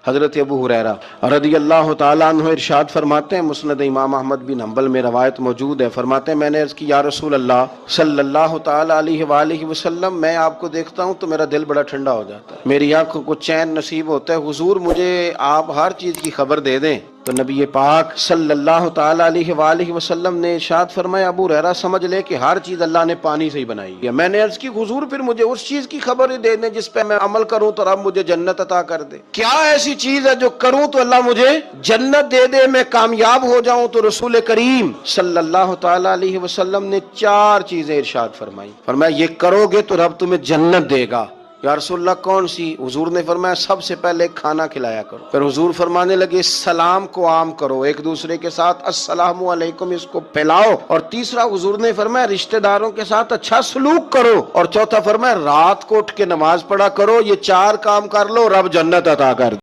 हजरत अबू हुरैरा रदियल्लाहु ताला अन्हु इरशाद फरमाते हैं, मुस्नद इमाम अहमद बिन हंबल में रवायत मौजूद है, फरमाते हैं मैंने अर्ज़ की या रसूल अल्लाह सल्लल्लाहु ताला अलैहि वसल्लम, मैं आपको देखता हूँ तो मेरा दिल बड़ा ठंडा हो जाता है, मेरी आंखों को चैन नसीब होता है, हुजूर मुझे आप हर चीज की खबर दे दें। तो नबी पाक सल्लल्लाहु ताला अलैहि वसल्लम ने इरशाद फरमाया, अबू हुरैरा समझ ले कि हर चीज अल्लाह ने पानी से ही बनाई है। मैंने अर्ज की हुजूर फिर मुझे उस चीज की खबर दे दें जिस पे मैं अमल करूं तो रब मुझे जन्नत अता कर दे। क्या ऐसी चीज है जो करूं तो अल्लाह मुझे जन्नत दे दे, मैं कामयाब हो जाऊं? तो रसूल करीम सल्लल्लाहु ताला अलैहि वसल्लम ने 4 चीजें इरशाद फरमाई। फरमाया ये करोगे तो रब तुम्हें जन्नत देगा। या रसूलल्लाह कौन सी? हुजूर ने फरमाया सबसे पहले खाना खिलाया करो। फिर हुजूर फरमाने लगे सलाम को आम करो, एक दूसरे के साथ अस्सलामु अलैकुम इसको फैलाओ। और तीसरा हुजूर ने फरमाया रिश्तेदारों के साथ अच्छा सलूक करो। और चौथा फरमाया रात को उठ के नमाज पढ़ा करो। ये 4 काम कर लो, रब जन्नत अता कर दे।